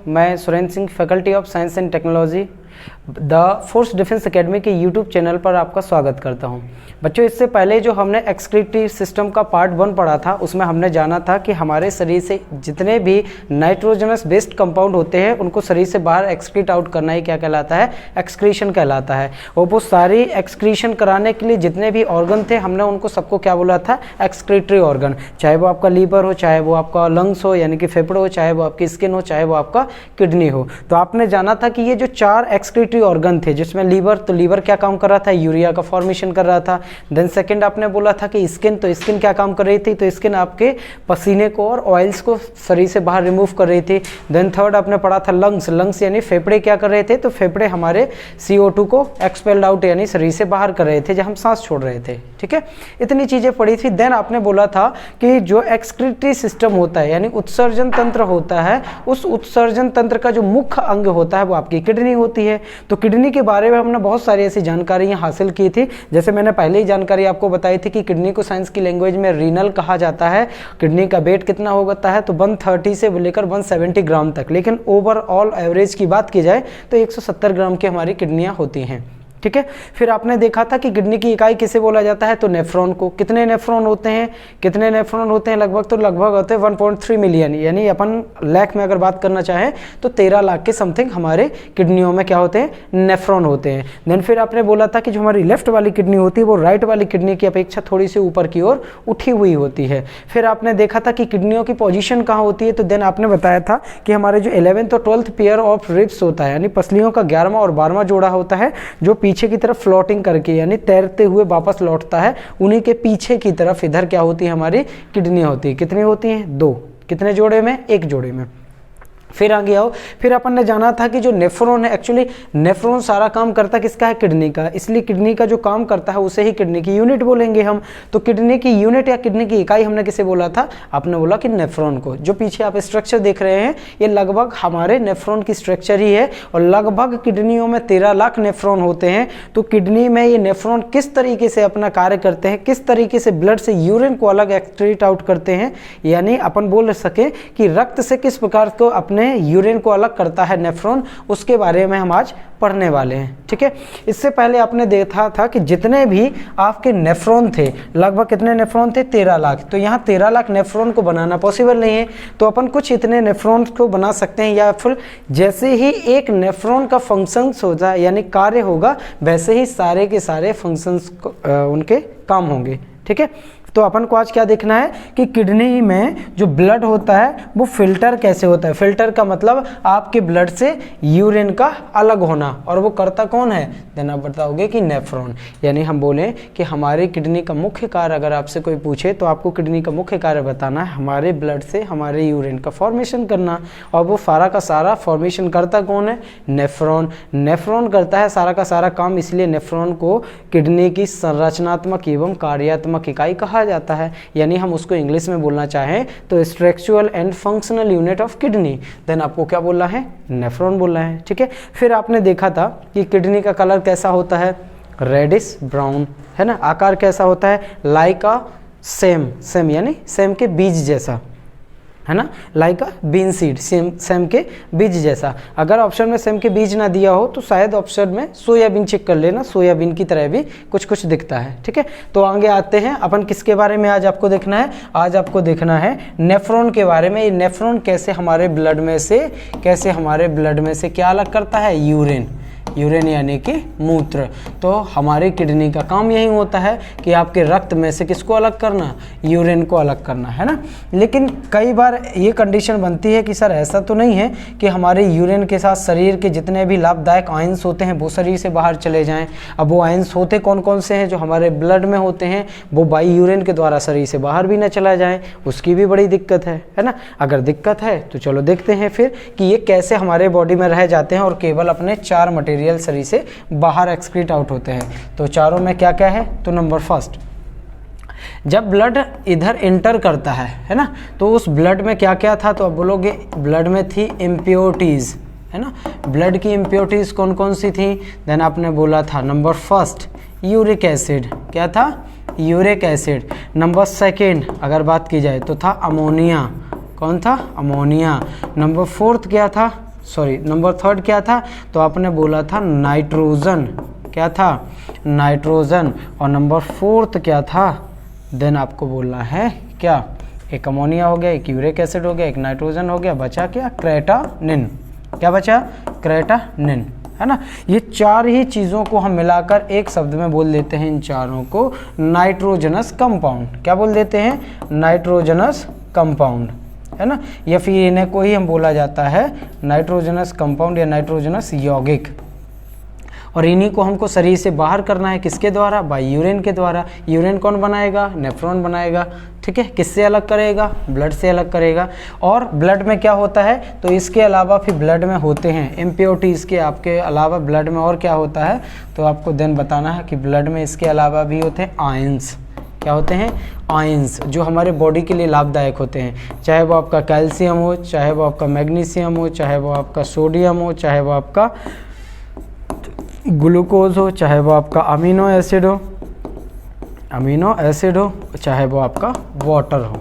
मैं Surendra Singh, faculty of science and technology, the force defence academy के YouTube channel पर आपका स्वागत करता हूं। बच्चों, इससे पहले जो हमने एक्सक्रीटरी सिस्टम का पार्ट 1 पढ़ा था, उसमें हमने जाना था कि हमारे शरीर से जितने भी नाइट्रोजनस बेस्ड कंपाउंड होते हैं उनको शरीर से बाहर एक्सक्रीट आउट करना ही क्या कहलाता है? एक्सक्रीशन कहलाता है। और वो सारी एक्सक्रीशन कराने के लिए जितने भी ऑर्गन थे, हमने उनको सबको क्या बोला था? Excretory organ. चाहे वो आपका लीवर हो, चाहे वो आपका लंग्स हो यानी कि फेफड़े हो, चाहे वो आपकी स्किन हो, चाहे वो आपका किडनी हो। तो आपने जाना था कि ये जो 4 एक्सक्रीटरी ऑर्गन थे, जिसमें लीवर, तो लीवर क्या काम कर रहा था? यूरिया का फॉर्मेशन कर रहा था। देन सेकंड आपने बोला था कि स्किन, तो स्किन क्या काम कर रही थी? तो स्किन आपके पसीने को और ऑयल्स को शरीर से बाहर रिमूव कर रही थी। देन थर्ड आपने पढ़ा था लंग्स। लंग्स यानी फेफड़े क्या कर रहे थे? तो फेफड़े हमारे CO2 को एक्सपेल्ड आउट यानी शरीर से बाहर कर रहे थे जब हम सांस छोड़ रहे थे। ठीक है, इतनी चीजें पढ़ी थी। देन आपने बोला था कि जो एक्सक्रीटरी सिस्टम होता है यानी उत्सर्जन तंत्र होता है, उस उत्सर्जन तंत्र का जो मुख्य अंग होता है वो आपकी किडनी होती है। तो किडनी के बारे में हमने बहुत सारी ऐसी जानकारियां हासिल की थी। जैसे मैंने पहले ही जानकारी आपको बताई थी कि किडनी को साइंस की लैंग्वेज में रीनल कहा जाता है। किडनी का वेट कितना होता है? तो 130 से लेकर 170 ग्राम तक। लेकिन ओवरऑल एवरेज की बात की जाए तो 170 ग्राम की हमारी किडनियां होती हैं। ठीक है, फिर आपने देखा था कि किडनी की इकाई किसे बोला जाता है? तो नेफ्रॉन को। कितने नेफ्रॉन होते हैं? कितने नेफ्रॉन होते हैं? लगभग होते हैं 1.3 मिलियन, यानी अपन लाख में अगर बात करना चाहें तो 13 लाख के समथिंग हमारे किडनियों में क्या होते हैं? नेफ्रॉन होते हैं। देन फिर आपने बोला था कि जो हमारी लेफ्ट वाली किडनी होती है वो राइट वाली किडनी की अपेक्षा थोड़ी सी ऊपर की ओर उठी हुई होती है। फिर आपने देखा था कि किडनियों की पोजिशन कहाँ होती है? तो देन आपने बताया था कि हमारे जो 11th और 12th पेयर ऑफ रिब्स होता है यानी पसलियों का 11वां और 12वां जोड़ा होता है, जो पीछे की तरफ फ्लोटिंग करके यानी तैरते हुए वापस लौटता है, उन्हीं के पीछे की तरफ इधर क्या होती है? हमारी किडनी होती है। कितनी होती हैं? 2। कितने जोड़े में? 1 जोड़े में। फिर आगे आओ, फिर अपन ने जाना था कि जो नेफ्रॉन है, एक्चुअली नेफ्रॉन सारा काम करता किसका है? किडनी का। इसलिए किडनी का जो काम करता है उसे ही किडनी की यूनिट बोलेंगे हम। तो किडनी की यूनिट या किडनी की इकाई हमने किसे बोला था? आपने बोला कि नेफ्रॉन को। जो पीछे आप स्ट्रक्चर देख रहे हैं ये लगभग हमारे नेफ्रॉन की स्ट्रक्चर ही है। और लगभग किडनियों में 13 लाख नेफ्रॉन होते हैं। तो किडनी में ये नेफ्रॉन किस तरीके से अपना कार्य करते हैं, किस तरीके से ब्लड से यूरिन को अलग एक्सक्रीट आउट करते हैं, यानी अपन बोल सके कि रक्त से किस प्रकार को अपने यूरिन को अलग करता है नेफ्रॉन, उसके बारे में हम आज पढ़ने वाले हैं। ठीक है, इससे पहले आपने देखा था कि जितने भी आपके नेफ्रॉन थे, लगभग कितने नेफ्रॉन थे? 13 लाख। तो यहाँ 13 लाख नेफ्रॉन को बनाना पॉसिबल नहीं है, तो अपन कुछ इतने नेफ्रॉन को बना सकते हैं, या फिर जैसे ही एक नेफ्रॉन का फंक्शंस होता है यानी कार्य होगा, वैसे ही सारे के सारे फंक्शंस उनके काम होंगे। ठीक है, तो अपन को आज क्या देखना है कि किडनी में जो ब्लड होता है वो फिल्टर कैसे होता है। फिल्टर का मतलब आपके ब्लड से यूरिन का अलग होना, और वो करता कौन है? देन आप बताओगे कि नेफ्रॉन। यानी हम बोलें कि हमारे किडनी का मुख्य कार्य, अगर आपसे कोई पूछे तो आपको किडनी का मुख्य कार्य बताना है हमारे ब्लड से हमारे यूरिन का फॉर्मेशन करना। और वो सारा का सारा फॉर्मेशन करता कौन है? नेफ्रॉन। नेफ्रॉन करता है सारा का सारा काम, इसलिए नेफ्रॉन को किडनी की संरचनात्मक एवं कार्यात्मक इकाई कहा जाता है। यानी हम उसको इंग्लिश में बोलना चाहें तो structural and functional unit of kidney. Then आपको क्या बोलना है? नेफ्रॉन बोलना है। ठीक है, फिर आपने देखा था कि किडनी का कलर कैसा होता है? रेडिश ब्राउन, है ना। आकार कैसा होता है? लाइक अ सेम यानी सेम के बीज जैसा, है ना, लाइक अ बीन सीड, सेम के बीज जैसा। अगर ऑप्शन में सेम के बीज ना दिया हो तो शायद ऑप्शन में सोयाबीन चेक कर लेना, सोयाबीन की तरह भी कुछ कुछ दिखता है। ठीक है, तो आगे आते हैं अपन किसके बारे में आज आपको देखना है? आज आपको देखना है नेफ्रॉन के बारे में। ये नेफ्रॉन कैसे हमारे ब्लड में से क्या अलग करता है? यूरिन यानी कि मूत्र। तो हमारी किडनी का काम यही होता है कि आपके रक्त में से किसको अलग करना? यूरिन को अलग करना, है ना। लेकिन कई बार ये कंडीशन बनती है कि सर ऐसा तो नहीं है कि हमारे यूरिन के साथ शरीर के जितने भी लाभदायक आयंस होते हैं वो शरीर से बाहर चले जाएं। अब वो आयंस होते कौन कौन से हैं? जो हमारे ब्लड में होते हैं वो बाई यूरिन के द्वारा शरीर से बाहर भी ना चला जाए, उसकी भी बड़ी दिक्कत है ना। अगर दिक्कत है तो चलो देखते हैं फिर कि ये कैसे हमारे बॉडी में रह जाते हैं और केवल अपने 4 मटेरियल शरीर से बाहर एक्सक्रीट आउट होते हैं। तो चारों में क्या क्या है? तो नंबर फर्स्ट, जब ब्लड इधर एंटर करता है ना, तो उस ब्लड में क्या क्या था? तो अब बोलोगे ब्लड में थी इम्प्योरिटीज, है ना। ब्लड की इम्प्योरिटीज कौन कौन सी थी? देन आपने बोला था नंबर फर्स्ट यूरिक एसिड। क्या था? Uric acid. नंबर सेकेंड अगर बात की जाए तो था अमोनिया। कौन था? अमोनिया। नंबर फोर्थ क्या था? सॉरी नंबर थर्ड क्या था? तो आपने बोला था नाइट्रोजन। क्या था? नाइट्रोजन। और नंबर फोर्थ क्या था? देन आपको बोलना है क्या? एक अमोनिया हो गया, एक यूरिक एसिड हो गया, एक नाइट्रोजन हो गया, बचा क्या? क्रेटानिन। क्या बचा? क्रेटानिन, है ना। ये चार ही चीज़ों को हम मिलाकर एक शब्द में बोल देते हैं, इन चारों को नाइट्रोजनस कंपाउंड। क्या बोल देते हैं? नाइट्रोजनस कंपाउंड, है ना। या फिर इन्हें को ही हम बोला जाता है नाइट्रोजनस कंपाउंड या नाइट्रोजनस यौगिक। और इन्हीं को हमको शरीर से बाहर करना है, किसके द्वारा? बाय यूरिन के द्वारा। यूरिन कौन बनाएगा? नेफ्रॉन बनाएगा, ठीक है। किससे अलग करेगा? ब्लड से अलग करेगा। और ब्लड में क्या होता है? तो इसके अलावा फिर ब्लड में होते हैं इम्प्योरिटीज़ के आपके अलावा ब्लड में और क्या होता है? तो आपको देन बताना है कि ब्लड में इसके अलावा भी होते हैं आयंस। क्या होते हैं? आयंस, जो हमारे बॉडी के लिए लाभदायक होते हैं। चाहे वो आपका कैल्शियम हो, चाहे वो आपका मैग्नीशियम हो, चाहे वो आपका सोडियम हो, चाहे वो आपका ग्लूकोज हो, चाहे वो आपका अमीनो एसिड हो, चाहे वो आपका वाटर हो,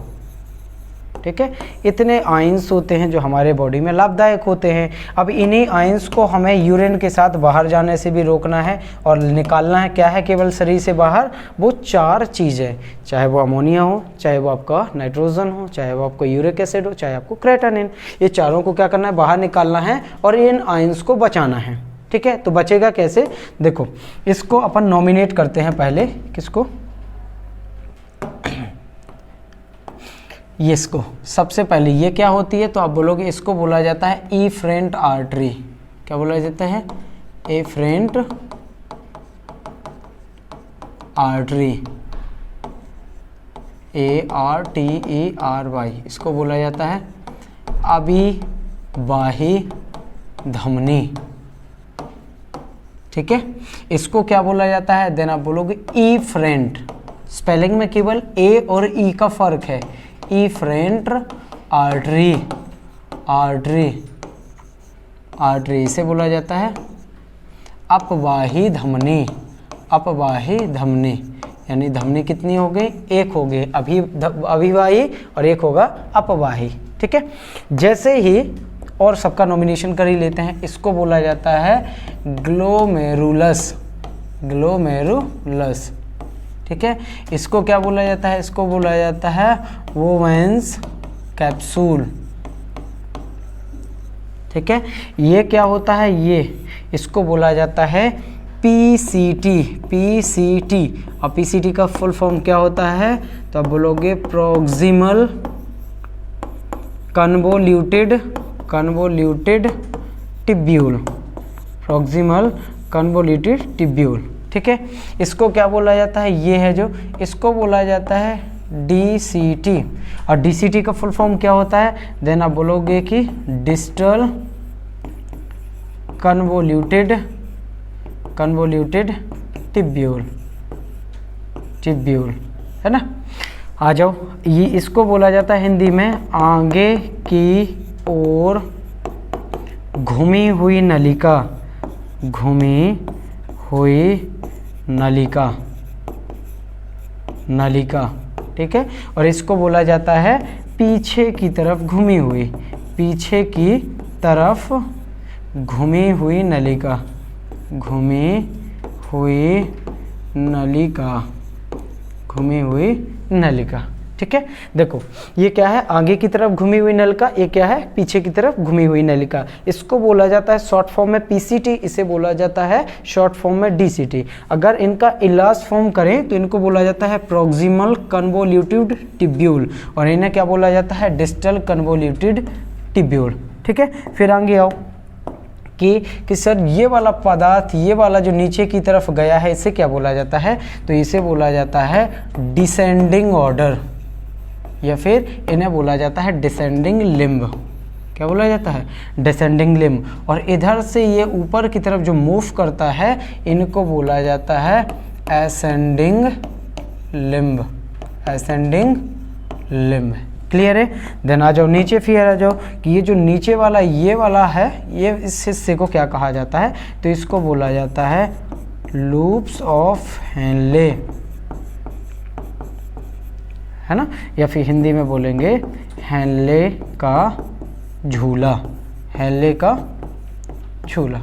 ठीक है। इतने आयंस होते हैं जो हमारे बॉडी में लाभदायक होते हैं। अब इन्हीं आयंस को हमें यूरिन के साथ बाहर जाने से भी रोकना है और निकालना है। क्या है केवल शरीर से बाहर? वो चार चीज़ें, चाहे वो अमोनिया हो, चाहे वो आपका नाइट्रोजन हो, चाहे वो आपको यूरिक एसिड हो, चाहे आपको क्रेटानिन। ये चारों को क्या करना है? बाहर निकालना है और इन आयंस को बचाना है, ठीक है। तो बचेगा कैसे? देखो, इसको अपन नॉमिनेट करते हैं पहले। किसको? ये इसको सबसे पहले ये क्या होती है? तो आप बोलोगे इसको बोला जाता है एफरेंट आर्टरी। क्या बोला जाता है? Afferent artery, ARTERY। इसको बोला जाता है अभिवाही धमनी, ठीक है। इसको क्या बोला जाता है? देन आप बोलोगे एफरेंट। स्पेलिंग में केवल ए और ई का फर्क है। एफरेंट आर्टरी, आर्टरी इसे बोला जाता है अपवाही धमनी। अपवाही धमनी यानी धमनी कितनी हो गई? एक हो गई अभिवाही और एक होगा अपवाही, ठीक है। जैसे ही और सबका नॉमिनेशन कर ही लेते हैं। इसको बोला जाता है ग्लोमेरुलस, ग्लोमेरुलस, ठीक है। इसको क्या बोला जाता है? इसको बोला जाता है वोवेंस कैप्सूल, ठीक है। ये क्या होता है? ये इसको बोला जाता है पीसीटी, पीसीटी। और पीसीटी का फुल फॉर्म क्या होता है? तो आप बोलोगे proximal convoluted tubule, proximal convoluted tubule, ठीक है। इसको क्या बोला जाता है? ये है जो, इसको बोला जाता है डीसीटी। और डीसीटी का फुल फॉर्म क्या होता है? देन आप बोलोगे कि डिस्टल कन्वोल्यूटेड टिब्यूल, है ना। आ जाओ, ये इसको बोला जाता है हिंदी में आगे की ओर घूमी हुई नलिका, घूमी हुई नलिका, नलिका, ठीक है। और इसको बोला जाता है पीछे की तरफ घूमी हुई, पीछे की तरफ घूमी हुई नलिका, घूमी हुई नलिका, घूमी हुई नलिका, ठीक है। देखो ये क्या है? आगे की तरफ घूमी हुई नलिका। ये क्या है? पीछे की तरफ घूमी हुई नलिका। इसको बोला जाता है शॉर्ट फॉर्म में पीसीटी, इसे बोला जाता है शॉर्ट फॉर्म में डीसीटी। अगर इनका इलाज फॉर्म करें तो इनको बोला जाता है प्रोक्सिमल कन्वोल्यूटेड टिब्यूल और इन्हें क्या बोला जाता है? डिस्टल कन्वोल्यूटेड टिब्यूल, ठीक है। फिर आगे आओ कि सर ये वाला पदार्थ, ये वाला जो नीचे की तरफ गया है, इसे क्या बोला जाता है? तो इसे बोला जाता है डिसेंडिंग ऑर्डर या फिर इन्हें बोला जाता है डिसेंडिंग लिम्ब। क्या बोला जाता है? Descending limb. और इधर से ये ऊपर की तरफ जो मूव करता है इनको बोला जाता है ascending limb, ascending limb. Clear है? देन आ जाओ नीचे, फिर आ जाओ कि ये जो नीचे वाला ये वाला है, ये इस हिस्से को क्या कहा जाता है? तो इसको बोला जाता है लूप्स ऑफ हेनले, है ना, या फिर हिंदी में बोलेंगे हेनले का झूला, हेनले का झूला।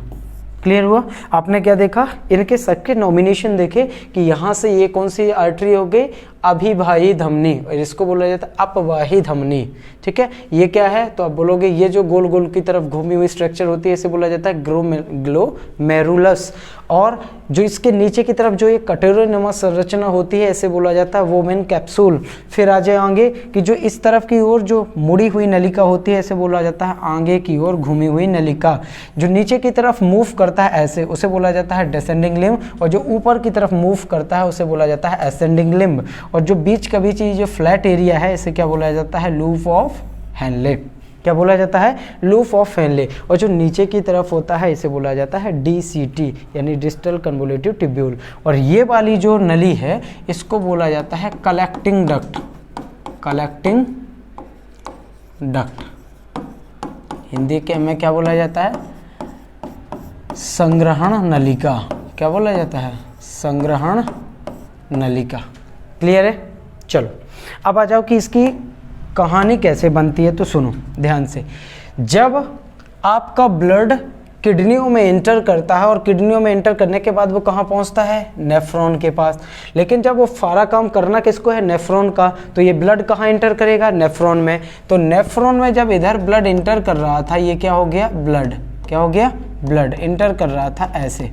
क्लियर हुआ? आपने क्या देखा, इनके सबके नॉमिनेशन देखे कि यहाँ से ये कौन सी आर्टरी हो गई, अभिवाही धमनी, और इसको बोला जाता है अपवाही धमनी। ठीक है, ये क्या है, तो आप बोलोगे ये जो गोल गोल की तरफ घूमी हुई स्ट्रक्चर होती है इसे बोला जाता है ग्लोमेरुलस, और जो इसके नीचे की तरफ जो ये कटोरीनुमा संरचना होती है इसे बोला जाता है वोमेन कैप्सूल। फिर आ जाए आगे कि जो इस तरफ की ओर जो मुड़ी हुई नलिका होती है इसे बोला जाता है आगे की ओर घूमी हुई नलिका। जो नीचे की तरफ मूव करता है ऐसे उसे बोला जाता है डिसेंडिंग लिम्ब, और जो ऊपर की तरफ मूव करता है उसे बोला जाता है असेंडिंग लिम्ब, और जो बीच का बीच जो फ्लैट एरिया है इसे क्या बोला जाता है लूप ऑफ हेनले। क्या बोला जाता है, लूप ऑफ हेनले। और जो नीचे की तरफ होता है इसे बोला जाता है DCT यानी डिस्टल कन्वोल्यूटिव ट्यूब्यूल। और ये वाली जो नली है इसको बोला जाता है collecting duct, collecting duct. Hindi के में क्या बोला जाता है, संग्रहण नलिका। क्या बोला जाता है, संग्रहण नलिका। क्लियर है? चलो अब आ जाओ कि इसकी कहानी कैसे बनती है, तो सुनो ध्यान से। जब आपका ब्लड किडनियों में एंटर करता है और किडनियों में एंटर करने के बाद वो कहाँ पहुँचता है, नेफ्रॉन के पास। लेकिन जब वो सारा काम करना किसको है, नेफ्रॉन का, तो ये ब्लड कहाँ एंटर करेगा, नेफ्रॉन में। तो नेफ्रॉन में जब इधर ब्लड एंटर कर रहा था ये क्या हो गया, ब्लड क्या हो गया, ब्लड एंटर कर रहा था ऐसे।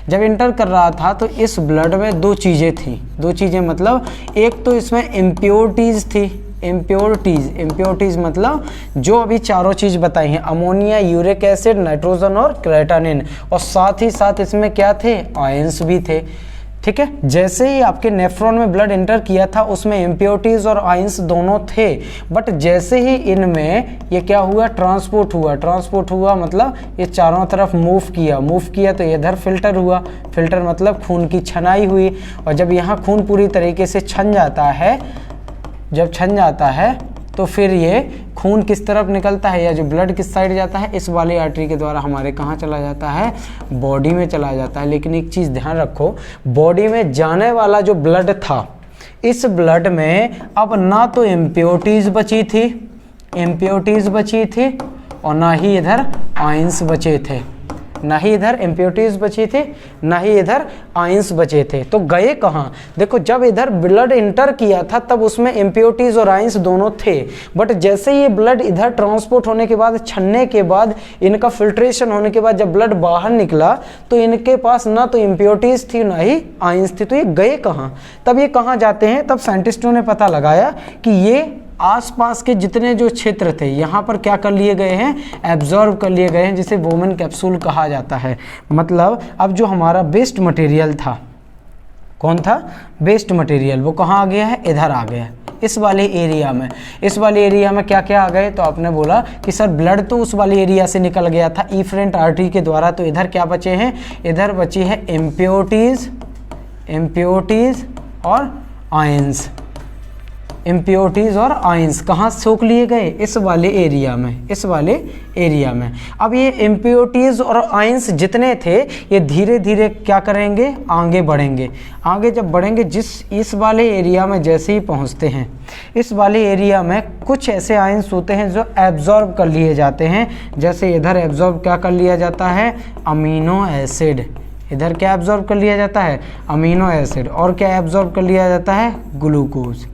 जब एंटर कर रहा था तो इस ब्लड में दो चीज़ें थी, दो चीज़ें मतलब एक तो इसमें इम्प्योरिटीज़ थी, इम्प्योरिटीज़ मतलब जो अभी चारों चीज़ बताई हैं, अमोनिया, यूरिक एसिड, नाइट्रोजन और क्रेटानिन, और साथ ही साथ इसमें क्या थे, आयंस भी थे। ठीक है, जैसे ही आपके नेफ्रॉन में ब्लड एंटर किया था उसमें इम्प्योरिटीज़ और आयंस दोनों थे, बट जैसे ही इनमें ये क्या हुआ, ट्रांसपोर्ट हुआ मतलब ये चारों तरफ मूव किया तो इधर फिल्टर हुआ, फिल्टर मतलब खून की छनाई हुई। और जब यहाँ खून पूरी तरीके से छन जाता है, जब छन जाता है तो फिर ये खून किस तरफ निकलता है, या जो ब्लड किस साइड जाता है, इस वाली आर्टरी के द्वारा हमारे कहाँ चला जाता है, बॉडी में चला जाता है। लेकिन एक चीज़ ध्यान रखो, बॉडी में जाने वाला जो ब्लड था इस ब्लड में अब ना तो इम्प्योरिटीज़ बची थी और ना ही इधर आयंस बचे थे, ना ही इधर इम्प्योरिटीज़ बची थी, ना ही इधर आयंस बचे थे। तो गए कहाँ, देखो जब इधर ब्लड इंटर किया था तब उसमें इम्प्योरिटीज़ और आयंस दोनों थे, बट जैसे ये ब्लड इधर ट्रांसपोर्ट होने के बाद, छनने के बाद, इनका फिल्ट्रेशन होने के बाद जब ब्लड बाहर निकला तो इनके पास ना तो इम्प्योरिटीज़ थी ना ही आयंस थी। तो ये गए कहाँ, तब ये कहाँ जाते हैं, तब साइंटिस्टों ने पता लगाया कि ये आसपास के जितने जो क्षेत्र थे यहाँ पर क्या कर लिए गए हैं, एब्जॉर्ब कर लिए गए हैं, जिसे वोमेन कैप्सूल कहा जाता है। मतलब अब जो हमारा वेस्ट मटेरियल था, कौन था, वेस्ट मटेरियल, वो कहाँ आ गया है, इधर आ गया है, इस वाले एरिया में। इस वाले एरिया में क्या क्या आ गए, तो आपने बोला कि सर ब्लड तो उस वाले एरिया से निकल गया था इफरेंट आर्टरी के द्वारा, तो इधर क्या बचे हैं, इधर बची है इम्प्योरिटीज़ और आयंस। इम्प्योरिटीज़ और आयंस कहाँ सोख लिए गए, इस वाले एरिया में, अब ये इम्प्योरिटीज़ और आयंस जितने थे ये धीरे धीरे क्या करेंगे, आगे बढ़ेंगे। आगे जब बढ़ेंगे, इस वाले एरिया में जैसे ही पहुँचते हैं, इस वाले एरिया में कुछ ऐसे आयंस होते हैं जो एब्जॉर्ब कर लिए जाते हैं। जैसे इधर एब्जॉर्ब क्या कर लिया जाता है, अमीनो एसिड, इधर क्या एब्जॉर्ब कर लिया जाता है, अमीनो एसिड, और क्या एब्जॉर्ब कर लिया जाता है, ग्लूकोज,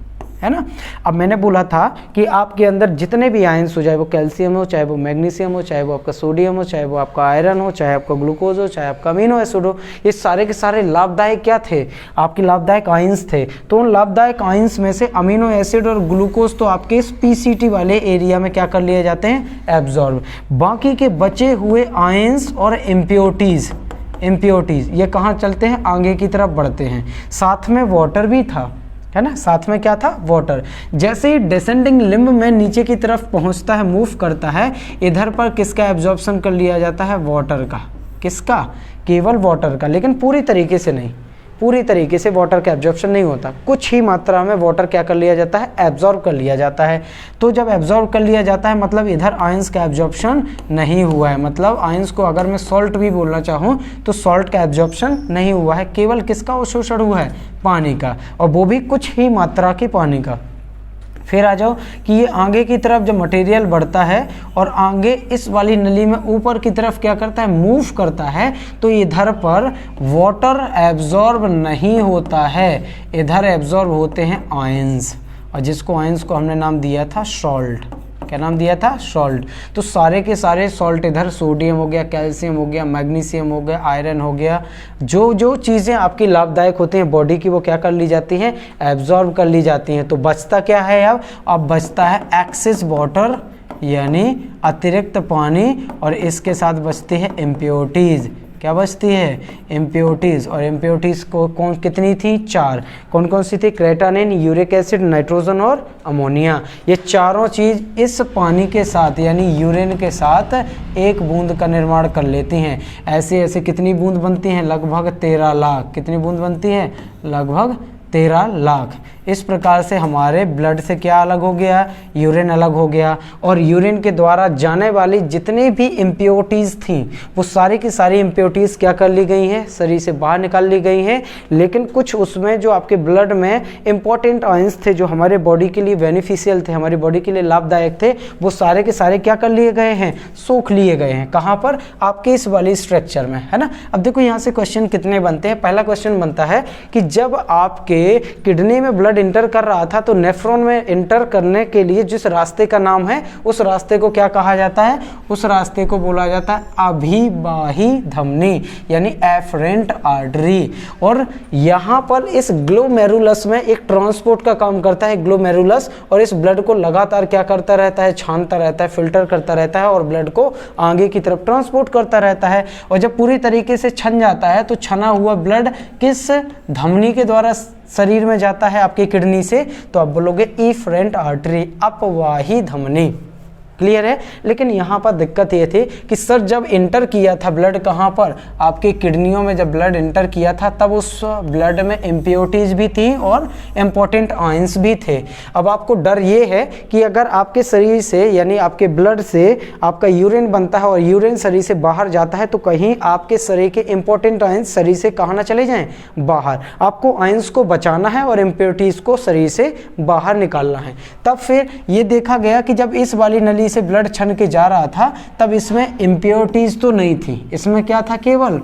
है ना। अब मैंने बोला था कि आपके अंदर जितने भी आयंस हो, चाहे वो कैल्शियम हो, चाहे वो मैग्नीशियम हो, चाहे वो आपका सोडियम हो, चाहे वो आपका आयरन हो, चाहे आपका ग्लूकोज हो, चाहे आपका अमीनो एसिड हो, ये सारे के सारे लाभदायक क्या थे, आपके लाभदायक आयंस थे। तो उन लाभदायक आयंस में से अमीनो एसिड और ग्लूकोज तो आपके इस PCT वाले एरिया में क्या कर लिए जाते हैं, एब्जॉर्ब। बाकी के बचे हुए आयंस और इम्प्योरिटीज़ ये कहाँ चलते हैं, आगे की तरफ बढ़ते हैं। साथ में वाटर भी था, है ना, साथ में क्या था, वाटर। जैसे ही डिसेंडिंग लिम्ब में नीचे की तरफ पहुंचता है, मूव करता है, इधर पर किसका एब्जॉर्प्शन कर लिया जाता है, वाटर का। किसका, केवल वाटर का, लेकिन पूरी तरीके से नहीं, पूरी तरीके से वाटर का एब्जॉर्प्शन नहीं होता, कुछ ही मात्रा में वाटर क्या कर लिया जाता है, एब्जॉर्ब कर लिया जाता है। तो जब एब्जॉर्ब कर लिया जाता है मतलब इधर आयंस का एब्जॉर्प्शन नहीं हुआ है, मतलब आयंस को अगर मैं सॉल्ट भी बोलना चाहूँ तो सॉल्ट का एब्जॉर्प्शन नहीं हुआ है, केवल किसका अवशोषण हुआ है, पानी का, और वो भी कुछ ही मात्रा की पानी का। फिर आ जाओ कि ये आगे की तरफ जब मटेरियल बढ़ता है और आगे इस वाली नली में ऊपर की तरफ क्या करता है, मूव करता है, तो इधर पर वाटर एब्जॉर्ब नहीं होता है, इधर एब्जॉर्ब होते हैं आयंस, और जिसको आयंस को हमने नाम दिया था सॉल्ट। क्या नाम दिया था, सॉल्ट। तो सारे के सारे सॉल्ट इधर सोडियम हो गया, कैल्शियम हो गया, मैग्नीशियम हो गया, आयरन हो गया, जो जो चीज़ें आपकी लाभदायक होती हैं बॉडी की, वो क्या कर ली जाती हैं, एब्जॉर्ब कर ली जाती हैं। तो बचता क्या है, अब बचता है एक्सेस वाटर यानी अतिरिक्त पानी, और इसके साथ बचती है इम्प्योरिटीज़। क्या बचती है, इम्प्योरिटीज़। और इम्प्योरिटीज़ को कौन कितनी थी, 4। कौन कौन सी थी, क्रेटानिन, यूरिक एसिड, नाइट्रोजन और अमोनिया। ये चारों चीज़ इस पानी के साथ यानी यूरिन के साथ एक बूंद का निर्माण कर लेती हैं। ऐसे ऐसे कितनी बूंद बनती हैं, लगभग 13 लाख। कितनी बूंद बनती हैं, लगभग 13 लाख। इस प्रकार से हमारे ब्लड से क्या अलग हो गया, यूरिन अलग हो गया, और यूरिन के द्वारा जाने वाली जितनी भी इम्प्योरिटीज़ थी वो सारी की सारी इम्प्योरिटीज़ क्या कर ली गई हैं, शरीर से बाहर निकाल ली गई हैं। लेकिन कुछ उसमें जो आपके ब्लड में इंपॉर्टेंट आयंस थे, जो हमारे बॉडी के लिए बेनिफिशियल थे, हमारी बॉडी के लिए लाभदायक थे, वो सारे के सारे क्या कर लिए गए हैं, सोख लिए गए हैं। कहाँ पर, आपके इस वाली स्ट्रक्चर में, है ना। अब देखो यहाँ से क्वेश्चन कितने बनते हैं। पहला क्वेश्चन बनता है कि जब आपके किडनी में ब्लड इंटर कर रहा था तो नेफ्रॉन में इंटर करने के लिए जिस रास्ते का नाम है उस रास्ते को क्या कहा जाता है, उस रास्ते को बोला जाता है अभिवाही धमनी यानी एफरेंट आर्टरी। और यहाँ पर इस ग्लोमेरुलस में एक ट्रांसपोर्ट का काम करता है ग्लोमेरुलस, और इस ब्लड को लगातार क्या करता रहता है, छानता रहता है, फिल्टर करता रहता है और ब्लड को आगे की तरफ ट्रांसपोर्ट करता रहता है। और जब पूरी तरीके से छन जाता है तो छना हुआ ब्लड किस धमनी के द्वारा शरीर में जाता है, आपकी किडनी से, तो आप बोलोगे इफरेंट आर्टरी, अपवाही धमनी। क्लियर है। लेकिन यहाँ पर दिक्कत ये थी कि सर जब इंटर किया था ब्लड कहाँ पर, आपकी किडनियों में जब ब्लड इंटर किया था तब उस ब्लड में इम्प्योरिटीज़ भी थी और इम्पोर्टेंट आयंस भी थे। अब आपको डर ये है कि अगर आपके शरीर से यानी आपके ब्लड से आपका यूरिन बनता है और यूरिन शरीर से बाहर जाता है तो कहीं आपके शरीर के इम्पोर्टेंट आयंस शरीर से कहाँ ना चले जाएँ, बाहर। आपको आयंस को बचाना है और इम्प्योरिटीज़ को शरीर से बाहर निकालना है। तब फिर ये देखा गया कि जब इस वाली नली से ब्लड छन के जा रहा था तब इसमें इम्प्योरिटीज तो नहीं थी, इसमें क्या था, केवल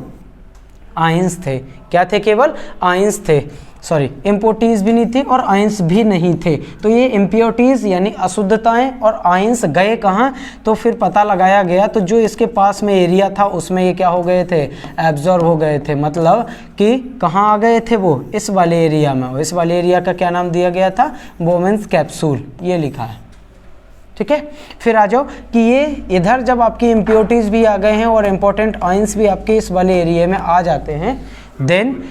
आयंस थे। क्या थे, केवल आयंस थे, सॉरी इम्प्योरिटीज भी नहीं थी और आयंस भी नहीं थे। तो ये इम्प्योरिटीज यानी अशुद्धताएं और आयंस गए कहाँ, तो फिर पता लगाया गया तो जो इसके पास में एरिया था उसमें ये क्या हो गए थे, एब्जॉर्ब हो गए थे। मतलब कि कहाँ आ गए थे वो, इस वाले एरिया में। और इस वाले एरिया का क्या नाम दिया गया था, बोवेन्स कैप्सूल, ये लिखा है। ठीक है। फिर आ जाओ कि ये इधर जब आपकी इम्प्योरिटीज़ भी आ गए हैं और इम्पोर्टेंट आयंस भी आपके इस वाले एरिया में आ जाते हैं, देन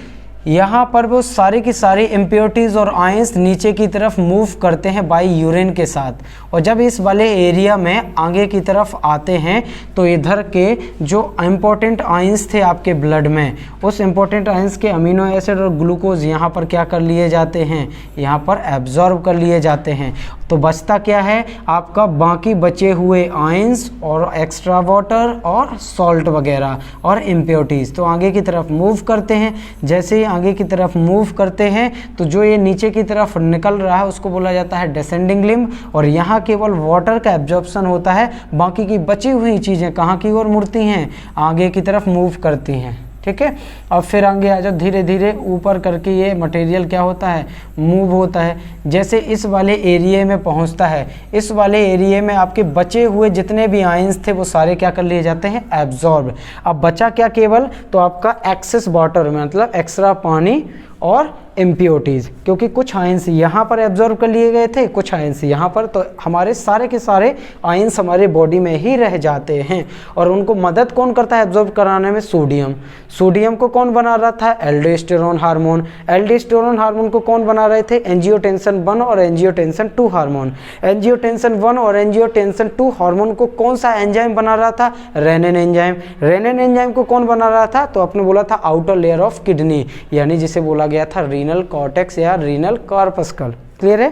यहाँ पर वो सारी की सारी इम्प्योरिटीज़ और आयंस नीचे की तरफ मूव करते हैं बाय यूरिन के साथ। और जब इस वाले एरिया में आगे की तरफ आते हैं तो इधर के जो इम्पोर्टेंट आयंस थे आपके ब्लड में, उस इम्पोर्टेंट आयंस के अमीनो एसिड और ग्लूकोज यहाँ पर क्या कर लिए जाते हैं, यहाँ पर एब्जॉर्ब कर लिए जाते हैं। तो बचता क्या है आपका, बाकी बचे हुए आयंस और एक्स्ट्रा वाटर और सॉल्ट वगैरह और इम्प्योरिटीज़। तो आगे की तरफ मूव करते हैं, जैसे ही आगे की तरफ मूव करते हैं तो जो ये नीचे की तरफ निकल रहा है उसको बोला जाता है डिसेंडिंग लिम्ब, और यहाँ केवल वाटर का एब्जॉर्प्शन होता है, बाकी की बची हुई चीज़ें कहाँ की ओर मुड़ती हैं, आगे की तरफ मूव करती हैं। ठीक है। अब फिर आगे आ जाओ, धीरे धीरे ऊपर करके ये मटेरियल क्या होता है, मूव होता है। जैसे इस वाले एरिया में पहुंचता है, इस वाले एरिया में आपके बचे हुए जितने भी आयंस थे वो सारे क्या कर लिए जाते हैं, एब्जॉर्ब। अब बचा क्या केवल, तो आपका एक्सेस वाटर मतलब एक्स्ट्रा पानी और इम्प्योरिटीज़, क्योंकि कुछ आयंस यहाँ पर एब्जॉर्ब कर लिए गए थे, कुछ आयंस यहाँ पर, तो हमारे सारे के सारे आयंस हमारे बॉडी में ही रह जाते हैं। और उनको मदद कौन करता है एब्जॉर्ब कराने में, सोडियम। सोडियम को कौन बना रहा था, एल्डोस्टेरोन हार्मोन। एल्डोस्टेरोन हार्मोन को कौन बना रहे थे, एंजियोटेंसिन 1 और एंजियोटेंसिन 2 हार्मोन। एंजियोटेंसिन 1 और एंजियोटेंसिन 2 हार्मोन को कौन सा एंजाइम बना रहा था, रेनिन एंजाइम। रेनिन एंजाइम को कौन बना रहा था, तो आपने बोला था आउटर लेयर ऑफ किडनी, यानी जिसे बोला गया था रीनल कॉर्टेक्स या रीनल कॉर्पस्कल। क्लियर है।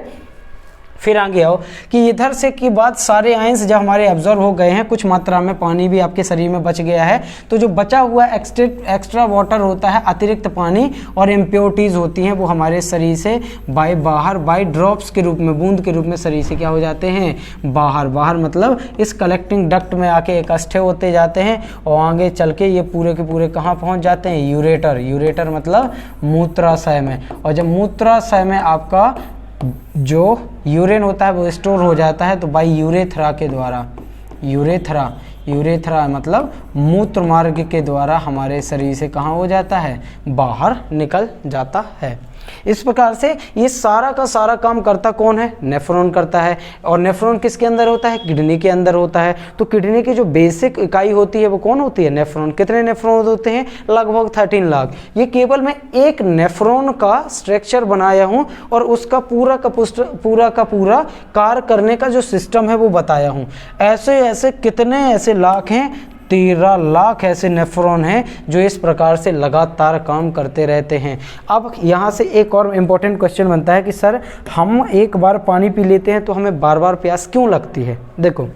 फिर आगे आओ कि इधर से की बात सारे आयंस जब हमारे एब्जॉर्ब हो गए हैं, कुछ मात्रा में पानी भी आपके शरीर में बच गया है, तो जो बचा हुआ एक्स्ट्रा वाटर होता है, अतिरिक्त पानी और इम्प्योरिटीज़ होती हैं, वो हमारे शरीर से बाई ड्रॉप्स के रूप में, बूंद के रूप में शरीर से क्या हो जाते हैं, बाहर मतलब इस कलेक्टिंग डक्ट में आके इकट्ठे होते जाते हैं और आगे चल के ये पूरे के पूरे कहाँ पहुँच जाते हैं, यूरेटर मतलब मूत्राशय में। और जब मूत्राशय में आपका जो यूरिन होता है वो स्टोर हो जाता है, तो बाई यूरेथ्रा के द्वारा, यूरेथ्रा मतलब मूत्र मार्ग के द्वारा हमारे शरीर से कहाँ हो जाता है, बाहर निकल जाता है। इस प्रकार से ये सारा का सारा काम करता कौन है, नेफ्रॉन करता है। और नेफ्रॉन किसके अंदर होता है, किडनी के अंदर होता है। तो किडनी की जो बेसिक इकाई होती है वो कौन होती है, नेफ्रॉन। कितने नेफ्रॉन होते हैं, लगभग 13 लाख। ये केवल मैं एक नेफ्रॉन का स्ट्रक्चर बनाया हूँ और उसका पूरा का पूरा कार्य करने का जो सिस्टम है वो बताया हूँ। ऐसे कितने ऐसे लाख हैं, 13 लाख ऐसे नेफ्रॉन हैं जो इस प्रकार से लगातार काम करते रहते हैं। अब यहाँ से एक और इम्पोर्टेंट क्वेश्चन बनता है कि सर हम एक बार पानी पी लेते हैं तो हमें बार बार प्यास क्यों लगती है। देखो,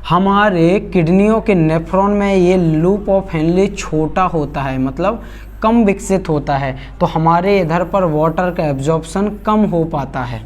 हमारे किडनियों के नेफ्रॉन में ये लूप ऑफ हेनले छोटा होता है, मतलब कम विकसित होता है, तो हमारे इधर पर वाटर का एब्जॉर्प्शन कम हो पाता है।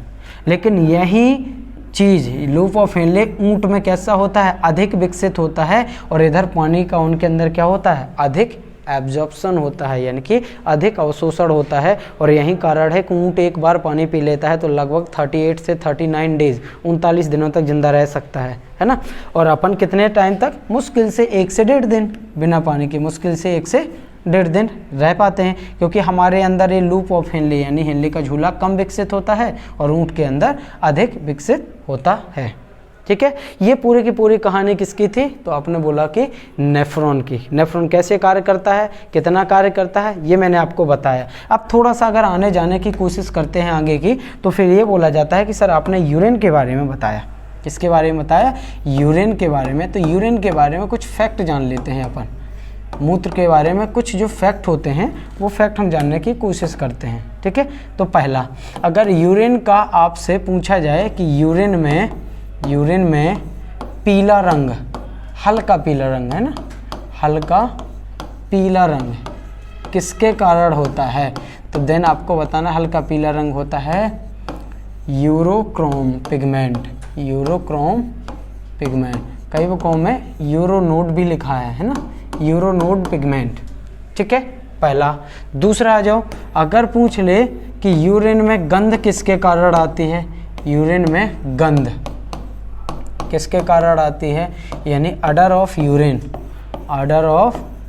लेकिन यही चीज़ लूप ऑफ हेनले ऊंट में कैसा होता है, अधिक विकसित होता है, और इधर पानी का उनके अंदर क्या होता है, अधिक एब्जॉर्प्शन होता है, यानी कि अधिक अवशोषण होता है। और यही कारण है कि ऊंट एक बार पानी पी लेता है तो लगभग 38 से 39 डेज 39 दिनों तक जिंदा रह सकता है ना। और अपन कितने टाइम तक, मुश्किल से 1 से 1.5 दिन बिना पानी के, मुश्किल से 1 से 1.5 दिन रह पाते हैं, क्योंकि हमारे अंदर ये लूप ऑफ हेनले यानी हेनले का झूला कम विकसित होता है और ऊंट के अंदर अधिक विकसित होता है। ठीक है, ये पूरी की पूरी कहानी किसकी थी, तो आपने बोला कि नेफ्रॉन की। नेफ्रॉन कैसे कार्य करता है, कितना कार्य करता है, ये मैंने आपको बताया। अब थोड़ा सा अगर आने जाने की कोशिश करते हैं आगे की, तो फिर ये बोला जाता है कि सर आपने यूरिन के बारे में बताया। किसके बारे में बताया, यूरिन के बारे में। तो यूरिन के बारे में कुछ फैक्ट जान लेते हैं अपन। मूत्र के बारे में कुछ जो फैक्ट होते हैं वो फैक्ट हम जानने की कोशिश करते हैं। ठीक है, तो पहला, अगर यूरिन का आपसे पूछा जाए कि यूरिन में पीला रंग, हल्का पीला रंग है ना, हल्का पीला रंग किसके कारण होता है, तो देन आपको बताना हल्का पीला रंग होता है यूरोक्रोम पिगमेंट। कई बुकों में यूरोनोड भी लिखा है ना, यूरोनोड पिगमेंट। ठीक है, पहला। दूसरा आ जाओ, अगर पूछ ले कि यूरिन में गंध किसके कारण आती है, यूरिन में गंध किसके कारण आती है, यानी अडर ऑफ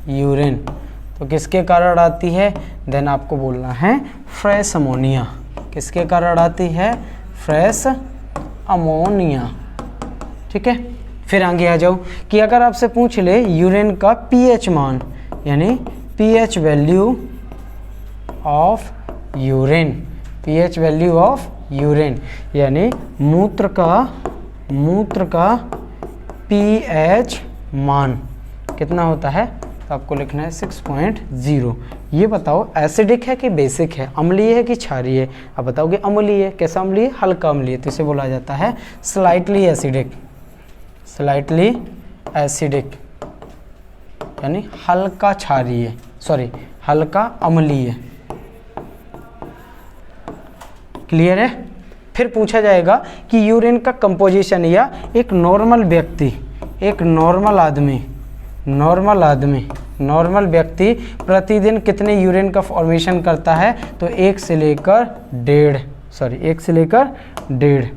यूरिन तो किसके कारण आती है, देन आपको बोलना है फ्रेश अमोनिया। किसके कारण आती है, फ्रेश अमोनिया। ठीक है, फिर आगे आ जाओ कि अगर आपसे पूछ ले यूरिन का पीएच मान, यानी पीएच वैल्यू ऑफ यूरिन, यानी मूत्र का पीएच मान कितना होता है, तो आपको लिखना है 6.0। ये बताओ एसिडिक है कि बेसिक है, अम्लीय है कि क्षारीय। अब बताओगे अम्लीय, कैसा अम्लीय, हल्का अम्लीय, तो इसे बोला जाता है स्लाइटली एसिडिक, यानी हल्का क्षारीय, हल्का अम्लीय। क्लियर है। फिर पूछा जाएगा कि यूरिन का कंपोजिशन, या एक नॉर्मल व्यक्ति प्रतिदिन कितने यूरिन का फॉर्मेशन करता है, तो 1 से लेकर 1.5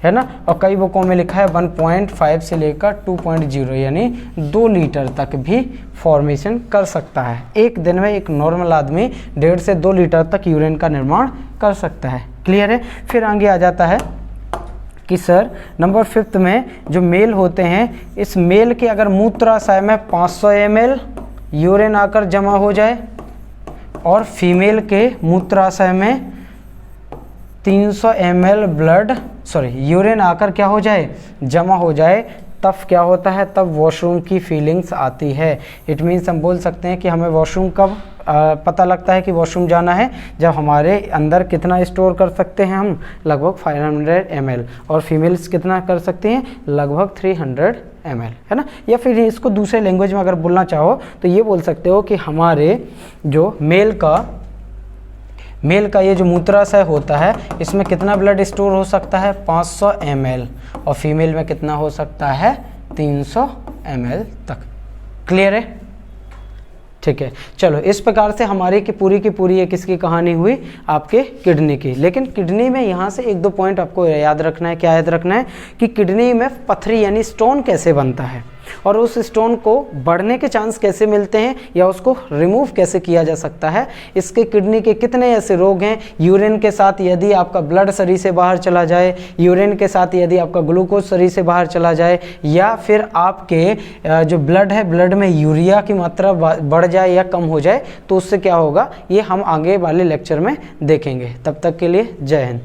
है ना। और कई बुकों में लिखा है 1.5 से लेकर 2.0, यानी 2 लीटर तक भी फॉर्मेशन कर सकता है। एक दिन में एक नॉर्मल आदमी 1.5 से 2 लीटर तक यूरिन का निर्माण कर सकता है। क्लियर है। फिर आगे आ जाता है कि सर नंबर 5 में जो मेल होते हैं, इस मेल के अगर मूत्राशय में 500 ml यूरिन आकर जमा हो जाए और फीमेल के मूत्राशय में 300 ml यूरिन आकर क्या हो जाए, जमा हो जाए, तब क्या होता है, तब वॉशरूम की फीलिंग्स आती है। इट मीन्स हम बोल सकते हैं कि हमें वॉशरूम कब पता लगता है कि वॉशरूम जाना है, जब हमारे अंदर कितना स्टोर कर सकते हैं हम, लगभग 500 ml, और फीमेल्स कितना कर सकते हैं, लगभग 300 ml, है ना। या फिर इसको दूसरे लैंग्वेज में अगर बोलना चाहो तो ये बोल सकते हो कि हमारे जो मेल का ये जो मूत्राशय होता है, इसमें कितना ब्लड स्टोर हो सकता है, 500 ml, और फीमेल में कितना हो सकता है, 300 ml तक। क्लियर है, ठीक है। चलो, इस प्रकार से हमारी की पूरी ये किसकी कहानी हुई, आपके किडनी की। लेकिन किडनी में यहाँ से एक दो पॉइंट आपको याद रखना है। क्या याद रखना है कि किडनी में पथरी यानी स्टोन कैसे बनता है, और उस स्टोन को बढ़ने के चांस कैसे मिलते हैं, या उसको रिमूव कैसे किया जा सकता है। इसके किडनी के कितने ऐसे रोग हैं, यूरिन के साथ यदि आपका ब्लड शरीर से बाहर चला जाए, यूरिन के साथ यदि आपका ग्लूकोज शरीर से बाहर चला जाए, या फिर आपके जो ब्लड है, ब्लड में यूरिया की मात्रा बढ़ जाए या कम हो जाए, तो उससे क्या होगा, ये हम आगे वाले लेक्चर में देखेंगे। तब तक के लिए जय हिंद।